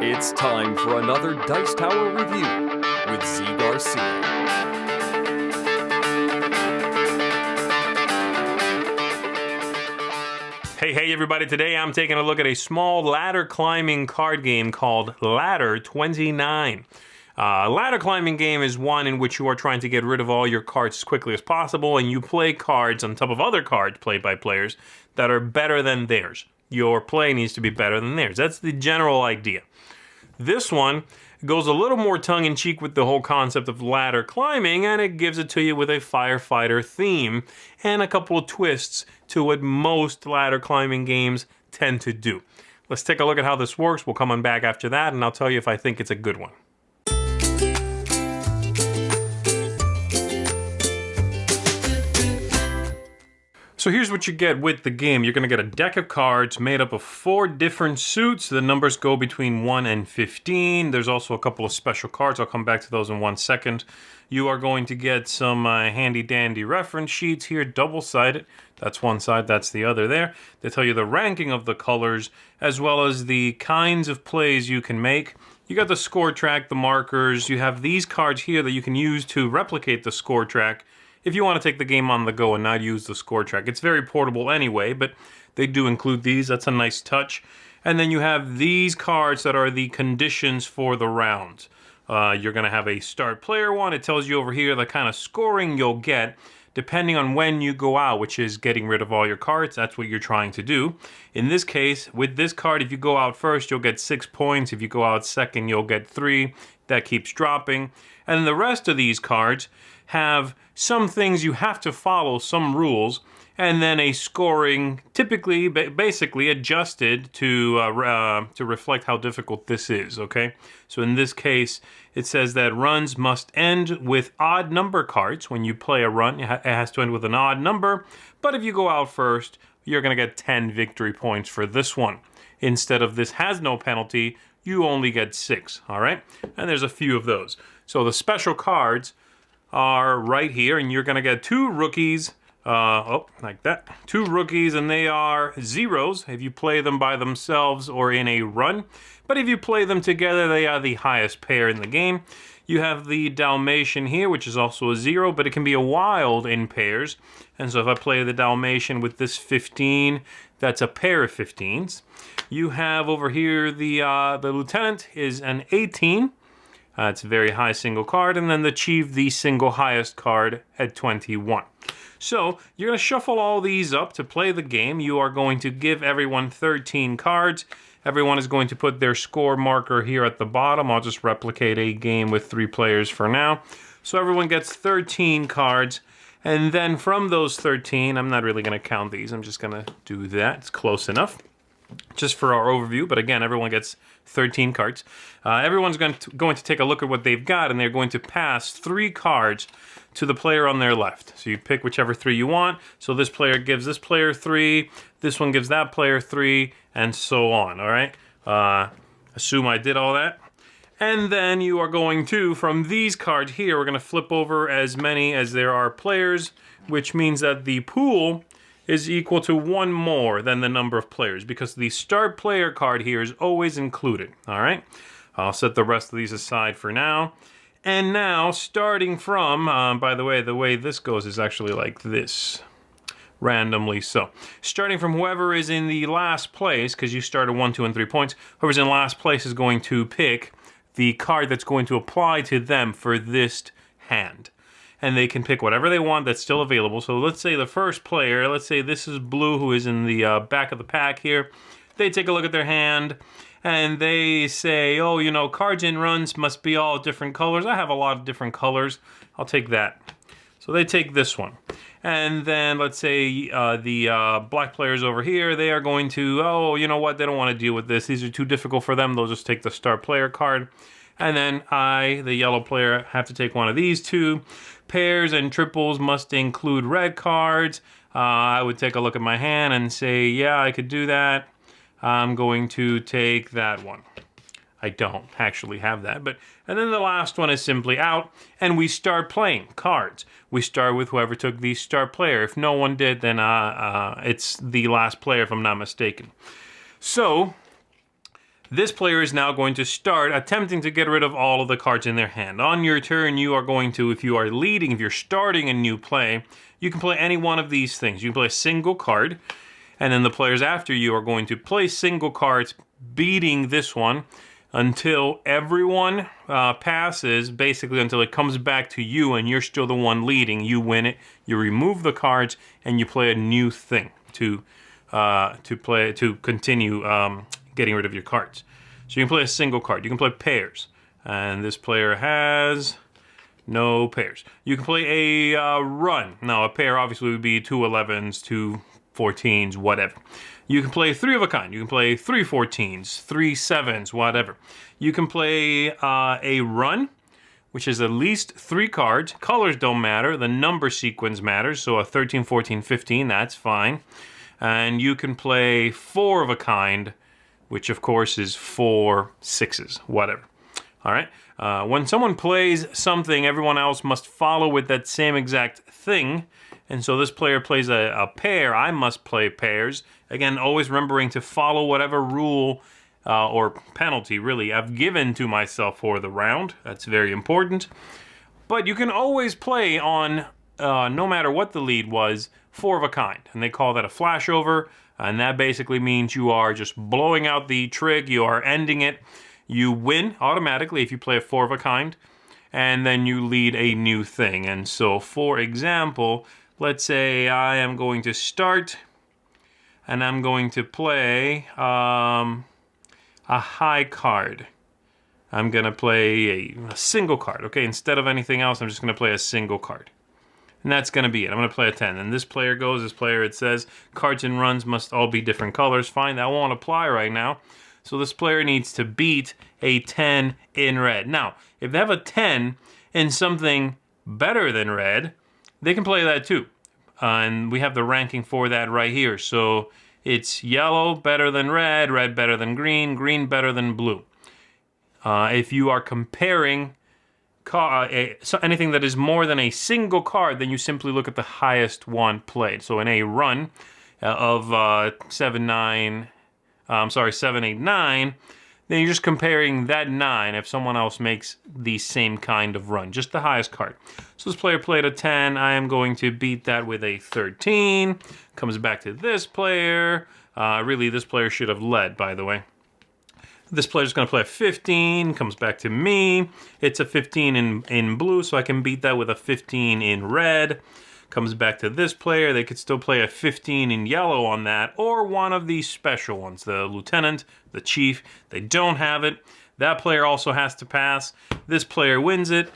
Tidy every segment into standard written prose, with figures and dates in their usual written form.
It's time for another Dice Tower review with Zee Garcia. Hey everybody, today I'm taking a look at a small ladder climbing card game called Ladder 29. Ladder climbing game is one in which you are trying to get rid of all your cards as quickly as possible, and you play cards on top of other cards played by players that are better than theirs. Your play needs to be better than theirs. That's the general idea. This one goes a little more tongue-in-cheek with the whole concept of ladder climbing, and it gives it to you with a firefighter theme and a couple of twists to what most ladder climbing games tend to do. Let's take a look at how this works. We'll come on back after that, and I'll tell you if I think it's a good one. So here's what you get with the game. You're going to get a deck of cards made up of 4 different suits. The numbers go between 1 and 15. There's also a couple of special cards. I'll come back to those in 1 second. You are going to get some handy-dandy reference sheets here, double-sided. That's one side, that's the other there. They tell you the ranking of the colors, as well as the kinds of plays you can make. You got the score track, the markers. You have these cards here that you can use to replicate the score track if you want to take the game on the go and not use the score track. It's very portable anyway, but they do include these. That's a nice touch. And then you have these cards that are the conditions for the round. You're going to have a start player one. It tells you over here the kind of scoring you'll get depending on when you go out, which is getting rid of all your cards. That's what you're trying to do. In this case, with this card, if you go out first, you'll get 6 points. If you go out second, you'll get 3. That keeps dropping. And the rest of these cards have some things you have to follow, some rules, and then a scoring, typically, basically adjusted to reflect how difficult this is, okay? So in this case, it says that runs must end with odd number cards. When you play a run, it has to end with an odd number, but if you go out first, you're going to get 10 victory points for this one. Instead of this has no penalty, you only get 6, all right? And there's a few of those. So the special cards are right here, and you're going to get 2 rookies, like that. 2 rookies, and they are zeros if you play them by themselves or in a run. But if you play them together, they are the highest pair in the game. You have the Dalmatian here, which is also a 0, but it can be a wild in pairs. And so if I play the Dalmatian with this 15, that's a pair of 15s. You have over here the Lieutenant is an 18. It's a very high single card, and then the Chief, the single highest card at 21. So you're going to shuffle all these up to play the game. You are going to give everyone 13 cards. Everyone is going to put their score marker here at the bottom. I'll just replicate a game with 3 players for now. So everyone gets 13 cards, and then from those 13, I'm not really going to count these. I'm just going to do that. It's close enough. Just for our overview, but again, everyone gets 13 cards. Everyone's going to take a look at what they've got, and they're going to pass 3 cards to the player on their left. So you pick whichever 3 you want. So this player gives this player 3, this one gives that player 3, and so on, all right? Assume I did all that. And then you are going to, from these cards here, we're going to flip over as many as there are players, which means that the pool is equal to 1 more than the number of players, because the start player card here is always included, all right? I'll set the rest of these aside for now. And now, starting from, by the way this goes is actually like this, randomly so. Starting from whoever is in the last place, because you started 1, 2, and 3 points, whoever's in last place is going to pick the card that's going to apply to them for this hand. And they can pick whatever they want that's still available. So let's say the first player, let's say this is Blue, who is in the back of the pack here. They take a look at their hand, and they say, oh, you know, cards in runs must be all different colors. I have a lot of different colors. I'll take that. So they take this one. And then let's say the black players over here, they are going to, oh, you know what, they don't want to deal with this. These are too difficult for them. They'll just take the start player card. And then I, the yellow player, have to take one of these 2. Pairs and triples must include red cards. I would take a look at my hand and say, yeah, I could do that. I'm going to take that one. I don't actually have that. And then the last one is simply out, and we start playing cards. We start with whoever took the start player. If no one did, then it's the last player, if I'm not mistaken. So this player is now going to start attempting to get rid of all of the cards in their hand. On your turn, you are going to, if you are leading, if you're starting a new play, you can play any one of these things. You can play a single card, and then the players after you are going to play single cards, beating this one until everyone passes, basically until it comes back to you and you're still the one leading. You win it, you remove the cards, and you play a new thing to continue getting rid of your cards. So you can play a single card. You can play pairs, and this player has no pairs. You can play a run. Now a pair obviously would be 2 11s, 2 14s, whatever. You can play 3 of a kind. You can play 3 14s, 3 7s, whatever. You can play a run, which is at least 3 cards. Colors don't matter. The number sequence matters. So a 13, 14, 15, that's fine. And you can play 4 of a kind, which of course is 4 6s, whatever. All right. When someone plays something, everyone else must follow with that same exact thing. And so this player plays a pair. I must play pairs. Again, always remembering to follow whatever rule or penalty, really, I've given to myself for the round. That's very important. But you can always play on, no matter what the lead was, 4 of a kind. And they call that a flashover. And that basically means you are just blowing out the trig. You are ending it. You win automatically if you play a 4 of a kind. And then you lead a new thing. And so, for example, let's say I am going to start and I'm going to play a high card. I'm going to play a single card. Okay, instead of anything else, I'm just going to play a single card. And that's going to be it. I'm going to play a 10. And this player goes, it says, cards and runs must all be different colors. Fine, that won't apply right now. So this player needs to beat a 10 in red. Now, if they have a 10 in something better than red, they can play that too. And we have the ranking for that right here. So it's yellow better than red, red better than green, green better than blue. If you are comparing anything that is more than a single card, then you simply look at the highest one played. So in a run of 7, 8, 9, then you're just comparing that 9 if someone else makes the same kind of run, just the highest card. So this player played a 10. I am going to beat that with a 13. Comes back to this player. Really, this player should have led, by the way. This player's going to play a 15, comes back to me. It's a 15 in blue, so I can beat that with a 15 in red. Comes back to this player. They could still play a 15 in yellow on that, or one of these special ones, the lieutenant, the chief. They don't have it. That player also has to pass. This player wins it.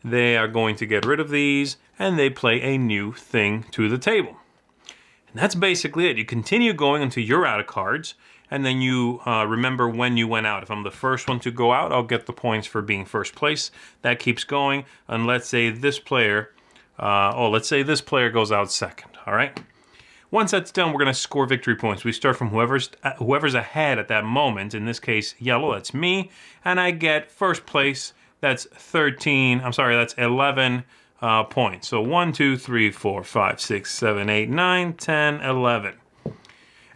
They are going to get rid of these, and they play a new thing to the table. And that's basically it. You continue going until you're out of cards, and then you remember when you went out. If I'm the first one to go out, I'll get the points for being first place. That keeps going, and let's say this player, let's say this player goes out second, all right? Once that's done, we're going to score victory points. We start from whoever's ahead at that moment. In this case, yellow, that's me, and I get first place. That's 11 points. So 1, 2, 3, 4, 5, 6, 7, 8, 9, 10, 11.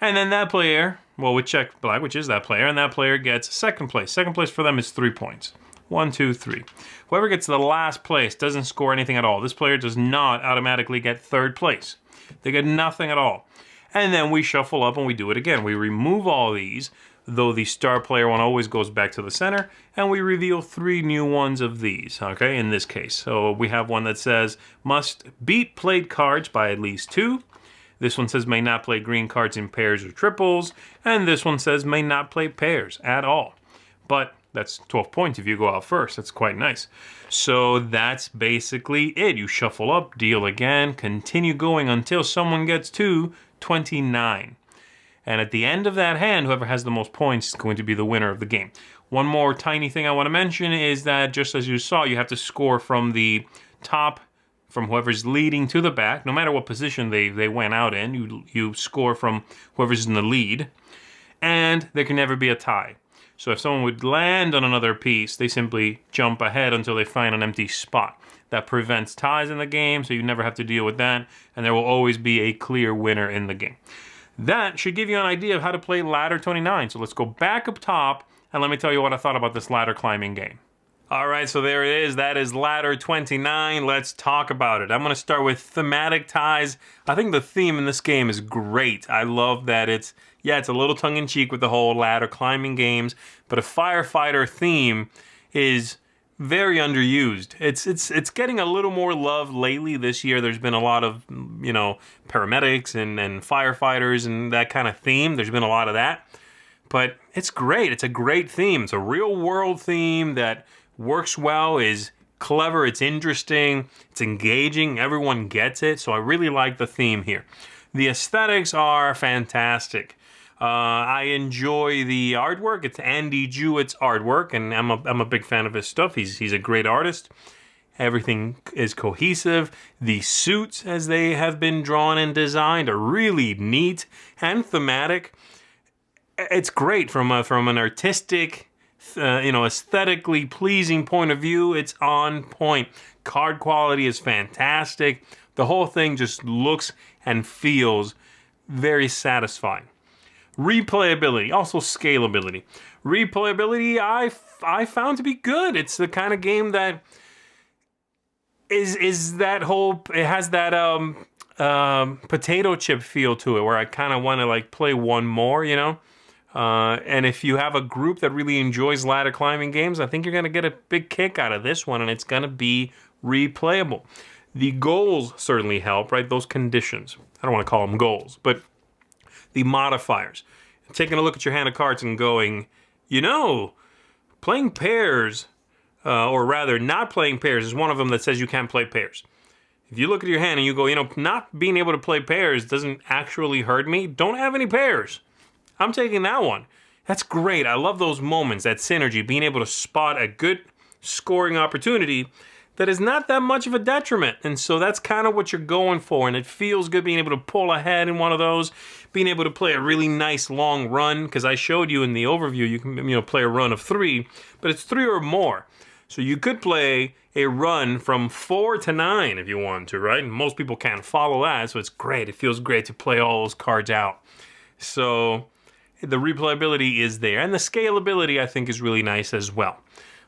And then that player, well, we check black, which is that player, and that player gets second place. Second place for them is 3 points. 1, 2, 3. Whoever gets the last place doesn't score anything at all. This player does not automatically get third place. They get nothing at all. And then we shuffle up and we do it again. We remove all these, though the star player one always goes back to the center, and we reveal 3 new ones of these, okay, in this case. So we have one that says, must beat played cards by at least 2. This one says, may not play green cards in pairs or triples. And this one says, may not play pairs at all. But that's 12 points if you go out first. That's quite nice. So that's basically it. You shuffle up, deal again, continue going until someone gets to 29. And at the end of that hand, whoever has the most points is going to be the winner of the game. One more tiny thing I want to mention is that, just as you saw, you have to score from the top, from whoever's leading to the back. No matter what position they went out in, you score from whoever's in the lead. And there can never be a tie. So if someone would land on another piece, they simply jump ahead until they find an empty spot. That prevents ties in the game, so you never have to deal with that, and there will always be a clear winner in the game. That should give you an idea of how to play Ladder 29. So let's go back up top, and let me tell you what I thought about this ladder climbing game. All right, so there it is. That is Ladder 29. Let's talk about it. I'm going to start with thematic ties. I think the theme in this game is great. I love that it's a little tongue-in-cheek with the whole ladder climbing games, but a firefighter theme is very underused. It's getting a little more love lately. This year there's been a lot of, paramedics and firefighters and that kind of theme. There's been a lot of that. But it's great. It's a great theme. It's a real world theme that works well, is clever, it's interesting, it's engaging, everyone gets it. So I really like the theme here. The aesthetics are fantastic. I enjoy the artwork. It's Andy Jewett's artwork, and I'm a big fan of his stuff. He's a great artist. Everything is cohesive. The suits, as they have been drawn and designed, are really neat and thematic. It's great from an artistic, aesthetically pleasing point of view. It's on point. Card quality is fantastic. The whole thing just looks and feels very satisfying. Replayability, also scalability. Replayability, I found to be good. It's the kind of game that is that whole. It has that potato chip feel to it, where I kind of want to play one more, And if you have a group that really enjoys ladder climbing games, I think you're going to get a big kick out of this one, and it's going to be replayable. The goals certainly help, right? Those conditions. I don't want to call them goals, but the modifiers. Taking a look at your hand of cards and going, playing pairs, or rather not playing pairs, is one of them that says you can't play pairs. If you look at your hand and you go, not being able to play pairs doesn't actually hurt me, don't have any pairs. I'm taking that one. That's great. I love those moments, that synergy, being able to spot a good scoring opportunity that is not that much of a detriment. And so that's kind of what you're going for. And it feels good being able to pull ahead in one of those, being able to play a really nice long run, because I showed you in the overview, you can play a run of 3, but it's 3 or more. So you could play a run from 4 to 9 if you want to, right? And most people can't follow that, so it's great. It feels great to play all those cards out. So the replayability is there. And the scalability, I think, is really nice as well.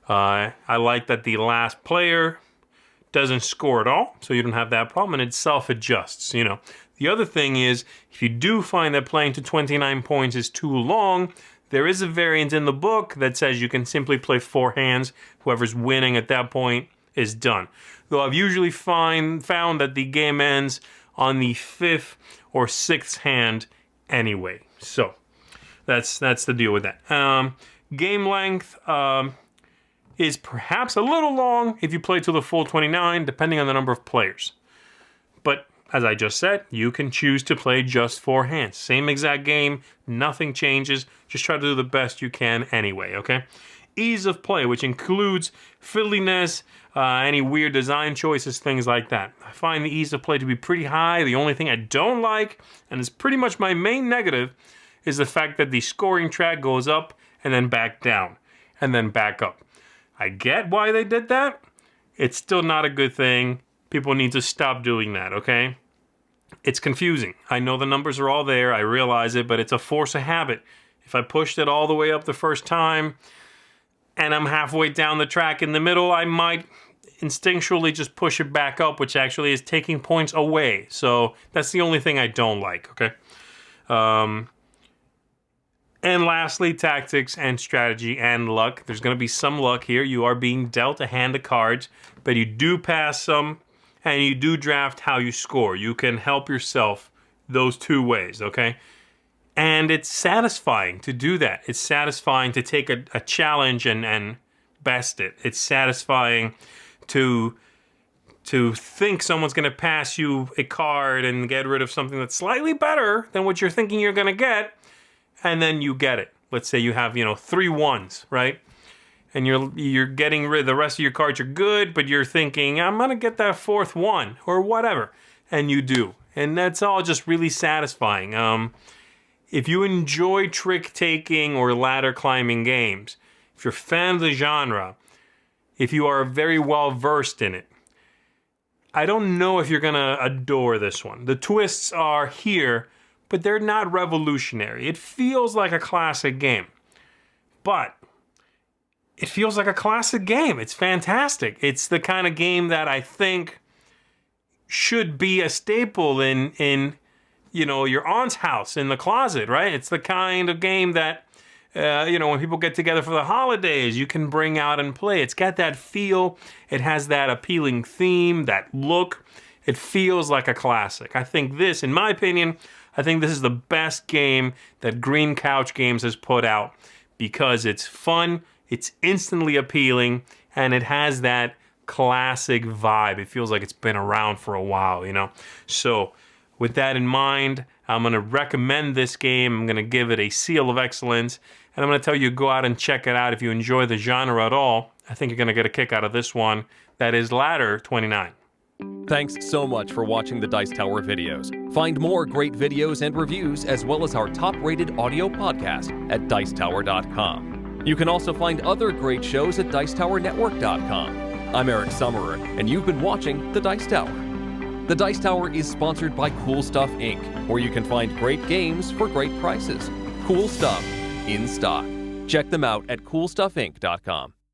I like that the last player doesn't score at all, so you don't have that problem, and it self-adjusts, The other thing is, if you do find that playing to 29 points is too long, there is a variant in the book that says you can simply play 4 hands. Whoever's winning at that point is done. Though I've usually found that the game ends on the 5th or 6th hand anyway. So that's the deal with that. Game length is perhaps a little long if you play to the full 29, depending on the number of players. But as I just said, you can choose to play just 4 hands. Same exact game, nothing changes. Just try to do the best you can anyway, okay? Ease of play, which includes fiddliness, any weird design choices, things like that. I find the ease of play to be pretty high. The only thing I don't like, and it's pretty much my main negative, is the fact that the scoring track goes up and then back down and then back up. I get why they did that. It's still not a good thing. People need to stop doing that, okay? It's confusing. I know the numbers are all there. I realize it, but it's a force of habit. If I pushed it all the way up the first time and I'm halfway down the track in the middle, I might instinctually just push it back up, which actually is taking points away. So that's the only thing I don't like, okay? And lastly, tactics and strategy and luck. There's going to be some luck here. You are being dealt a hand of cards, but you do pass some, and you do draft how you score. You can help yourself those 2 ways, okay? And it's satisfying to do that. It's satisfying to take a challenge and best it. It's satisfying to think someone's going to pass you a card and get rid of something that's slightly better than what you're thinking you're going to get, and then you get it. Let's say you have, 3 ones, right? And you're getting rid of the rest of your cards are good, but you're thinking, I'm going to get that 4th one or whatever. And you do. And that's all just really satisfying. if you enjoy trick-taking or ladder climbing games, if you're a fan of the genre, if you are very well versed in it, I don't know if you're gonna adore this one. The twists are here, but they're not revolutionary. It feels like a classic game, but it feels like a classic game. It's fantastic. It's the kind of game that I think should be a staple in your aunt's house in the closet, right? It's the kind of game that when people get together for the holidays, you can bring out and play. It's got that feel. It has that appealing theme, that look. It feels like a classic. I think this, in my opinion, this is the best game that Green Couch Games has put out because it's fun, it's instantly appealing, and it has that classic vibe. It feels like it's been around for a while, So with that in mind, I'm going to recommend this game. I'm going to give it a seal of excellence. And I'm going to tell you, go out and check it out if you enjoy the genre at all. I think you're going to get a kick out of this one. That is Ladder 29. Thanks so much for watching the Dice Tower videos. Find more great videos and reviews, as well as our top-rated audio podcast at Dicetower.com. You can also find other great shows at Dicetowernetwork.com. I'm Eric Summerer, and you've been watching The Dice Tower. The Dice Tower is sponsored by Cool Stuff Inc., where you can find great games for great prices. Cool stuff in stock. Check them out at CoolStuffInc.com.